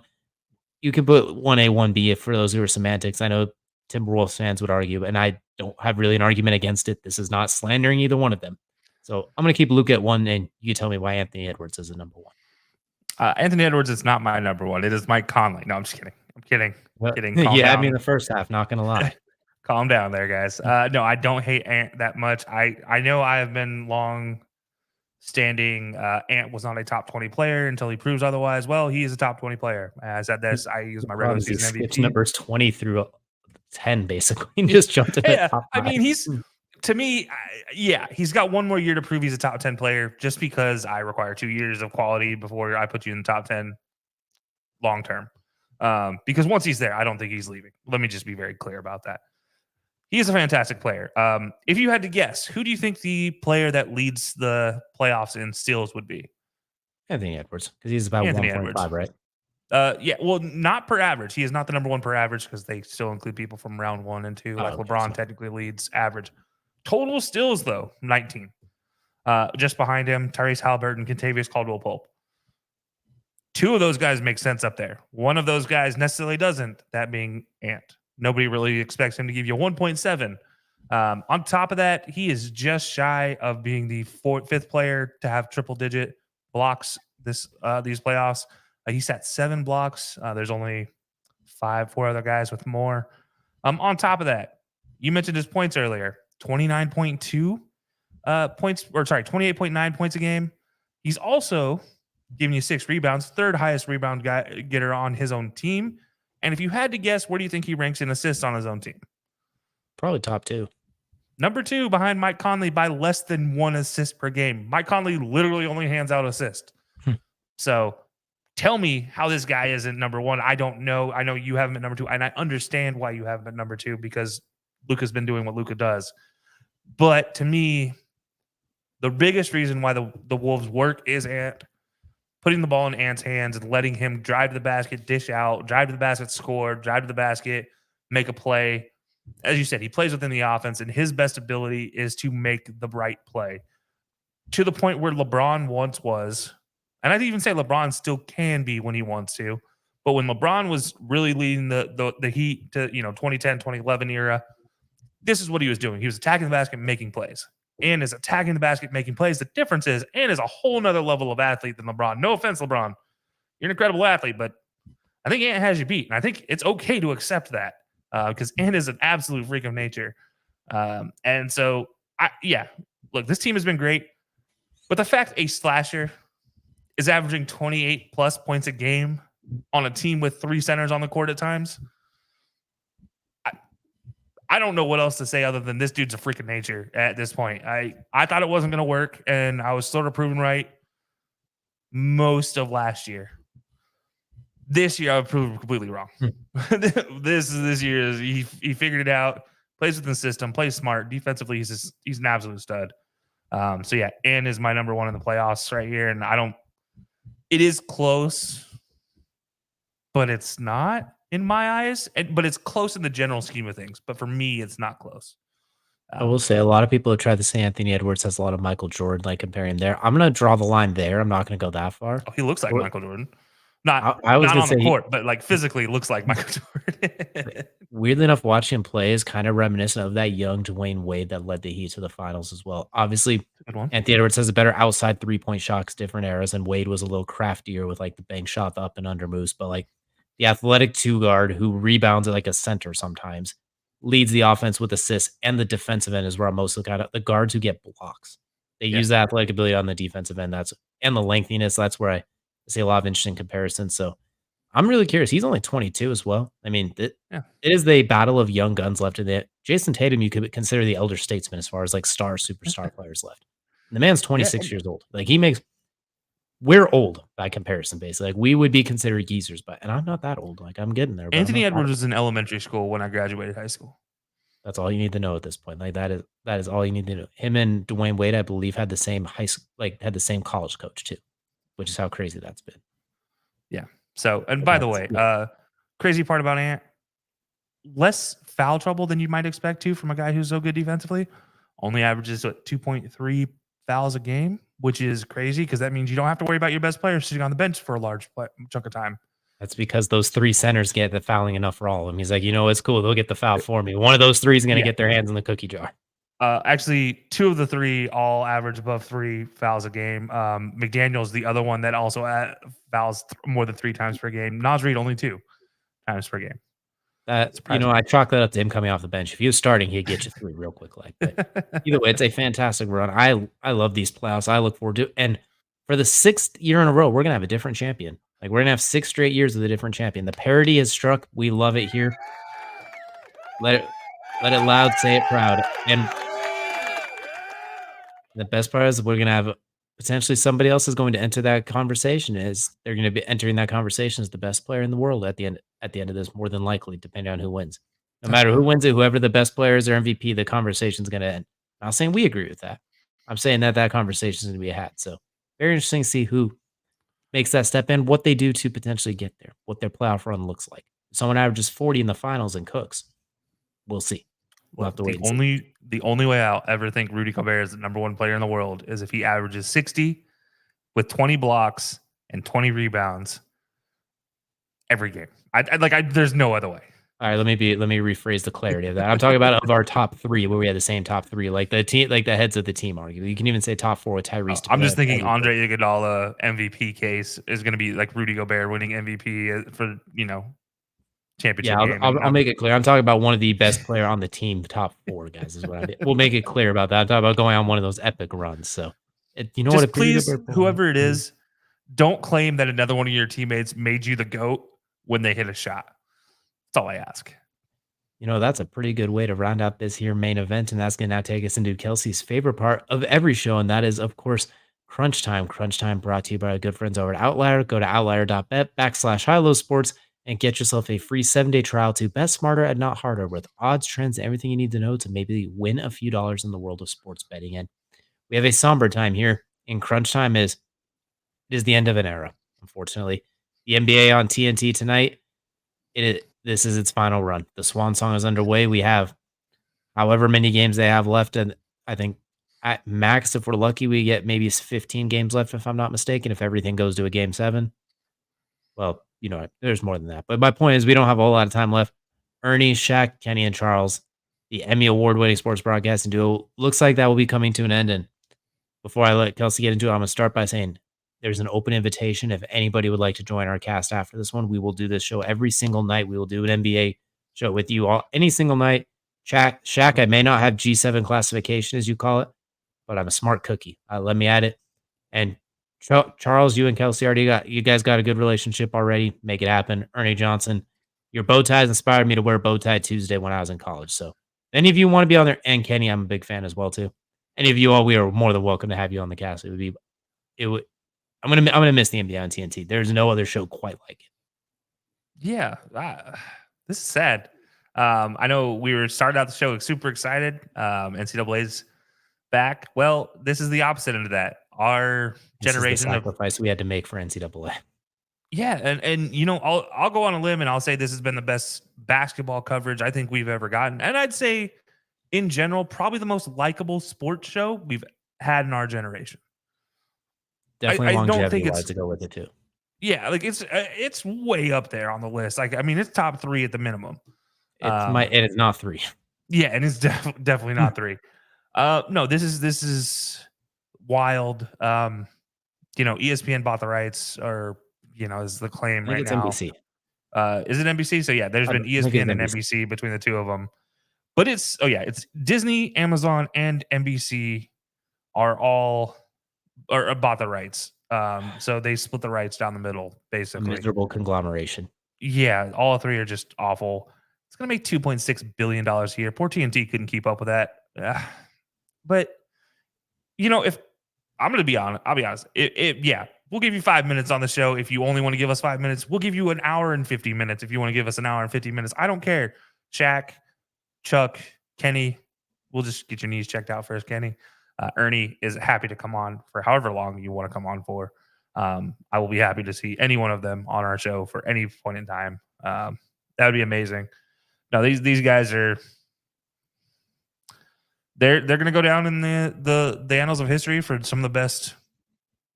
[SPEAKER 1] You can put 1A, 1B for those who are semantics. I know Timberwolves fans would argue, and I don't have really an argument against it. This is not slandering either one of them. So I'm gonna keep Luka at 1, and you tell me why Anthony Edwards is the number 1.
[SPEAKER 2] Anthony Edwards is not my number 1. It is Mike Conley. No, I'm just kidding. I'm kidding.
[SPEAKER 1] Well,
[SPEAKER 2] Kidding. Calm
[SPEAKER 1] you had me
[SPEAKER 2] down.
[SPEAKER 1] in the first half, not gonna lie.
[SPEAKER 2] Calm down there, guys. No, I don't hate Ant that much. I know I have been long standing. Ant was not a top 20 player until he proves otherwise. Well, he is a top 20 player. I said this. I use my regular
[SPEAKER 1] He
[SPEAKER 2] season
[SPEAKER 1] skips
[SPEAKER 2] MVP.
[SPEAKER 1] numbers 20 through 10, basically. He just jumped in
[SPEAKER 2] Yeah,
[SPEAKER 1] the top 5.
[SPEAKER 2] I mean, to me, yeah, he's got one more year to prove he's a top 10 player just because I require 2 years of quality before I put you in the top 10 long term. Because once he's there, I don't think he's leaving. Let me just be very clear about that. He is a fantastic player. If you had to guess, who do you think the player that leads the playoffs in steals would be?
[SPEAKER 1] Anthony Edwards, because he's about
[SPEAKER 2] Anthony
[SPEAKER 1] 1.5,
[SPEAKER 2] Edwards.
[SPEAKER 1] right?
[SPEAKER 2] Yeah, well, not per average. He is not the number 1 per average because they still include people from round 1 and 2. Like
[SPEAKER 1] Okay,
[SPEAKER 2] LeBron
[SPEAKER 1] so
[SPEAKER 2] technically leads average. Total steals, though, 19. Just behind him, Tyrese Haliburton, Kentavious Caldwell-Pope. 2 of those guys make sense up there. One of those guys necessarily doesn't, that being Ant. Nobody really expects him to give you 1.7. On top of that, he is just shy of being the 5th player to have triple-digit blocks these playoffs. He's at 7 blocks. There's only 4 other guys with more. On top of that, you mentioned his points earlier. 29.2 points, or sorry, 28.9 points a game. He's also giving you 6 rebounds, 3rd highest rebound getter on his own team. And if you had to guess, where do you think he ranks in assists on his own team?
[SPEAKER 1] probably top 2.
[SPEAKER 2] Number 2 behind Mike Conley by less than 1 assist per game. Mike Conley literally only hands out assists. So tell me how this guy isn't number 1. I don't know. I know you have him at number 2, and I understand why you have him at number 2 because Luka's been doing what Luka does. But to me, the biggest reason why the Wolves work is Ant. Putting the ball in Ant's hands and letting him drive to the basket, dish out, drive to the basket, score, drive to the basket, make a play. As you said, he plays within the offense, and his best ability is to make the right play. To the point where LeBron once was, and I'd even say LeBron still can be when he wants to, but when LeBron was really leading the Heat to 2010, 2011 era, this is what he was doing. He was attacking the basket, making plays. And is attacking the basket, making plays. The difference is, and is a whole nother level of athlete than LeBron. No offense, LeBron. You're an incredible athlete, but I think Ant has you beat. And I think it's okay to accept that because Ant is an absolute freak of nature. And so, look, this team has been great. But the fact a slasher is averaging 28 plus points a game on a team with 3 centers on the court at times, I don't know what else to say other than this dude's a freak of nature at this point. I thought it wasn't going to work, and I was sort of proven right most of last year. This year, I was proven completely wrong. This year, he figured it out, plays within the system, plays smart. Defensively, he's an absolute stud. So yeah, and is my number one in the playoffs right here, and it is close, but it's not in my eyes. But it's close in the general scheme of things. But for me, it's not close.
[SPEAKER 1] I will say a lot of people have tried to say Anthony Edwards has a lot of Michael Jordan, like comparing there. I'm gonna draw the line there. I'm not gonna go that far.
[SPEAKER 2] He looks like
[SPEAKER 1] Or-
[SPEAKER 2] Michael Jordan. Not
[SPEAKER 1] I was gonna
[SPEAKER 2] on the
[SPEAKER 1] say
[SPEAKER 2] court, but like physically looks like Michael Jordan.
[SPEAKER 1] weirdly enough, watching him play is kind of reminiscent of that young Dwayne Wade that led the Heat to the finals as well. Obviously,
[SPEAKER 2] Good one.
[SPEAKER 1] Anthony Edwards has a better outside 3-point shot 'cause different eras, and Wade was a little craftier with like the bank shot, the up and under moves. But like the athletic two guard who rebounds at like a center sometimes leads the offense with assists, and the defensive end is where I'm mostly kind of the guards who get blocks. They
[SPEAKER 2] Yeah.
[SPEAKER 1] use the athletic ability on the defensive end. And the lengthiness. That's where I see a lot of interesting comparisons. So I'm really curious. He's only 22 as well. I mean,
[SPEAKER 2] Yeah.
[SPEAKER 1] it is the battle of young guns left in it. Jason Tatum, you could consider the elder statesman as far as like superstar players left. The man's 26 years old. Like we're old by comparison, basically. Like we would be considered geezers, and I'm not that old. Like I'm getting there. But I'm
[SPEAKER 2] Anthony
[SPEAKER 1] not that
[SPEAKER 2] Edwards
[SPEAKER 1] old.
[SPEAKER 2] was in elementary school when I graduated high school.
[SPEAKER 1] That's all you need to know at this point. Like that is all you need to know. Him and Dwayne Wade, I believe, had the same high school, like had the same college coach too, which is how crazy that's been.
[SPEAKER 2] Yeah. So, and
[SPEAKER 1] But
[SPEAKER 2] by the
[SPEAKER 1] that's-
[SPEAKER 2] way, crazy part about Ant, less foul trouble than you might expect to from a guy who's so good defensively. Only averages 2.3 fouls a game, which is crazy because that means you don't have to worry about your best player sitting on the bench for a large chunk of time.
[SPEAKER 1] That's because those 3 centers get the fouling enough for all of them. He's like, it's cool. They'll get the foul for me. One of those 3 is going to
[SPEAKER 2] Yeah.
[SPEAKER 1] get their hands in the cookie jar.
[SPEAKER 2] Actually, 2 of the 3 all average above 3 fouls a game. McDaniel's the other one that also fouls more than 3 times per game. Naz Reid only 2 times per game.
[SPEAKER 1] I chalk that up to him coming off the bench. If he was starting, he'd get you 3 real quick. But either way, it's a fantastic run. I love these playoffs. I look forward to it. And for the 6th year in a row, we're gonna have a different champion. Like we're gonna have 6 straight years with a different champion. The parity has struck. We love it here. Let it loud, say it proud. And the best part is we're gonna have potentially somebody else is going to enter that conversation. They're gonna be entering that conversation as the best player in the world at the end of this, more than likely, depending on who wins. No matter who wins it, whoever the best player is or MVP, the conversation's gonna end. I'm not saying we agree with that. I'm saying that conversation is gonna be had. So very interesting to see who makes that step in, what they do to potentially get there, what their playoff run looks like. If someone averages 40 in the finals and cooks, we'll see. We'll have to wait and see.
[SPEAKER 2] The only way I'll ever think Rudy Gobert is the number 1 player in the world is if he averages 60 with 20 blocks and 20 rebounds every game. There's no other way.
[SPEAKER 1] All right, let me rephrase the clarity of that. I'm talking about of our top 3, where we had the same top 3, like the team, like the heads of the team. Arguably, you can even say top 4 with Tyrese.
[SPEAKER 2] I'm just thinking Andre Iguodala MVP case is going to be like Rudy Gobert winning MVP for championship.
[SPEAKER 1] Yeah, I'll make it clear. I'm talking about one of the best player on the team, the top 4 guys is what I mean. We'll make it clear about that. I'm talking about going on one of those epic runs. So,
[SPEAKER 2] just please, whoever it is, don't claim that another one of your teammates made you the GOAT when they hit a shot. That's all I ask.
[SPEAKER 1] That's a pretty good way to round out this here main event, and that's going to now take us into Kelcey's favorite part of every show, and that is, of course, Crunch Time. Crunch Time brought to you by our good friends over at Outlier. Go to outlier.bet /HighLowSports and get yourself a free 7-day trial to bet smarter and not harder with odds, trends, and everything you need to know to maybe win a few dollars in the world of sports betting. And we have a somber time here in Crunch Time. It is the end of an era, unfortunately. The NBA on TNT tonight, this is its final run. The Swan Song is underway. We have however many games they have left, and I think at max, if we're lucky, we get maybe 15 games left, if I'm not mistaken, if everything goes to a game 7. Well, there's more than that. But my point is we don't have a whole lot of time left. Ernie, Shaq, Kenny, and Charles, the Emmy award-winning sports broadcasting duo, looks like that will be coming to an end. And before I let Kelcey get into it, I'm going to start by saying there's an open invitation. If anybody would like to join our cast after this one, we will do this show every single night. We will do an NBA show with you all any single night. Shaq, I may not have G7 classification, as you call it, but I'm a smart cookie. Let me at it. And Charles, you and Kelcey you guys got a good relationship already. Make it happen. Ernie Johnson, your bow ties inspired me to wear bow tie Tuesday when I was in college. So Any of you want to be on there, and Kenny, I'm a big fan as well too. Any of you all, we are more than welcome to have you on the cast. It would. I'm gonna miss the NBA on TNT. There's no other show quite like it.
[SPEAKER 2] Yeah, this is sad. I know we were starting out the show super excited. NCAA's back. Well, this is the opposite end of that. Our
[SPEAKER 1] This is the
[SPEAKER 2] generation of
[SPEAKER 1] sacrifice we had to make for NCAA.
[SPEAKER 2] yeah, and I'll go on a limb and I'll say this has been the best basketball coverage I think we've ever gotten, and I'd say in general probably the most likable sports show we've had in our generation.
[SPEAKER 1] Definitely
[SPEAKER 2] I don't
[SPEAKER 1] longevity
[SPEAKER 2] think
[SPEAKER 1] wise
[SPEAKER 2] it's
[SPEAKER 1] to go with it too.
[SPEAKER 2] yeah, like it's way up there on the list. Like I mean, it's top 3 at the minimum.
[SPEAKER 1] And it's not 3.
[SPEAKER 2] Yeah, and it's definitely not 3. No, this is wild. ESPN bought the rights, or is the claim
[SPEAKER 1] I think
[SPEAKER 2] right
[SPEAKER 1] it's
[SPEAKER 2] now.
[SPEAKER 1] NBC.
[SPEAKER 2] Is it NBC? So yeah, there's
[SPEAKER 1] I
[SPEAKER 2] been
[SPEAKER 1] think it's
[SPEAKER 2] ESPN and
[SPEAKER 1] NBC.
[SPEAKER 2] NBC between the two of them. But it's Disney, Amazon, and NBC are bought the rights. So they split the rights down the middle,
[SPEAKER 1] A
[SPEAKER 2] basically.
[SPEAKER 1] miserable conglomeration.
[SPEAKER 2] Yeah, all 3 are just awful. It's gonna make $2.6 billion a year. Poor TNT couldn't keep up with that. But if I'm gonna be honest, I'll be honest. Yeah, we'll give you 5 minutes on the show if you only want to give us 5 minutes. We'll give you an hour and 50 minutes if you want to give us an hour and 50 minutes. I don't care. Shaq, Chuck, Kenny, we'll just get your knees checked out first, Kenny. Ernie is happy to come on for however long you want to come on for. I will be happy to see any one of them on our show for any point in time. That would be amazing. No, these guys are they're going to go down in the annals of history for some of the best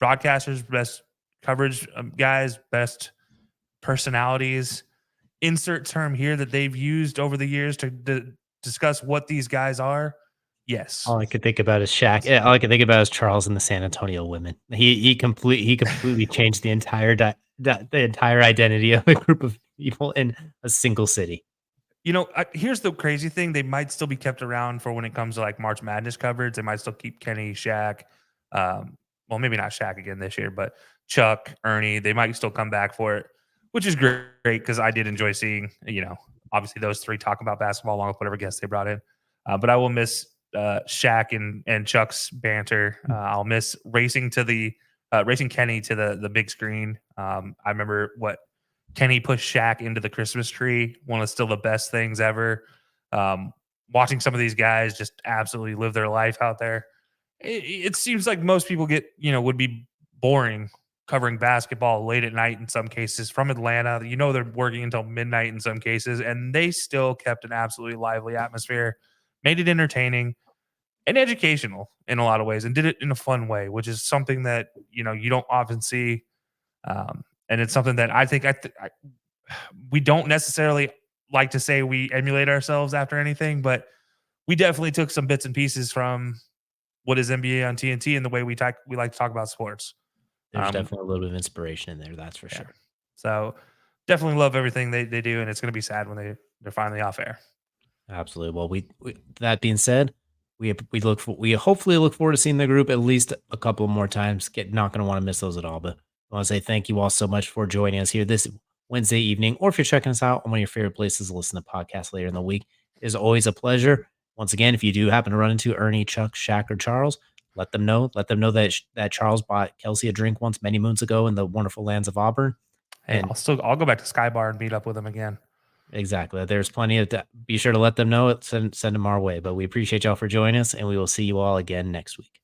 [SPEAKER 2] broadcasters, best coverage guys, best personalities. Insert term here that they've used over the years to discuss what these guys are. Yes.
[SPEAKER 1] All I could think about is Shaq. Yeah, all I could think about is Charles and the San Antonio Women. He completely changed the entire identity of a group of people in a single city.
[SPEAKER 2] Here's the crazy thing. They might still be kept around for when it comes to like March Madness coverage. They might still keep Kenny, Shaq. Well, maybe not Shaq again this year, but Chuck, Ernie, they might still come back for it, which is great because I did enjoy seeing, obviously those 3 talk about basketball along with whatever guests they brought in. But I will miss Shaq and Chuck's banter. I'll miss racing Kenny to the big screen. I remember what Kenny pushed Shaq into the Christmas tree. One of still the best things ever. Watching some of these guys just absolutely live their life out there. It seems like most people would be boring covering basketball late at night in some cases from Atlanta. They're working until midnight in some cases, and they still kept an absolutely lively atmosphere, made it entertaining and educational in a lot of ways, and did it in a fun way, which is something that you don't often see. And it's something that I think we don't necessarily like to say we emulate ourselves after anything, but we definitely took some bits and pieces from what is NBA on TNT and the way we like to talk about sports.
[SPEAKER 1] There's definitely a little bit of inspiration in there, that's for sure.
[SPEAKER 2] So definitely love everything they do, and it's going to be sad when they're finally off air.
[SPEAKER 1] Absolutely. Well, we that being said, we hopefully look forward to seeing the group at least a couple more times. Not going to want to miss those at all, but I want to say thank you all so much for joining us here this Wednesday evening, or if you're checking us out on one of your favorite places to listen to podcasts later in the week. It is always a pleasure. Once again, if you do happen to run into Ernie, Chuck, Shaq, or Charles, let them know. Let them know that Charles bought Kelcey a drink once many moons ago in the wonderful lands of Auburn.
[SPEAKER 2] Hey,
[SPEAKER 1] And
[SPEAKER 2] I'll go back to Sky Bar and meet up with them again.
[SPEAKER 1] exactly. There's plenty of be sure to let them know. Send them our way. But we appreciate y'all for joining us, and we will see you all again next week.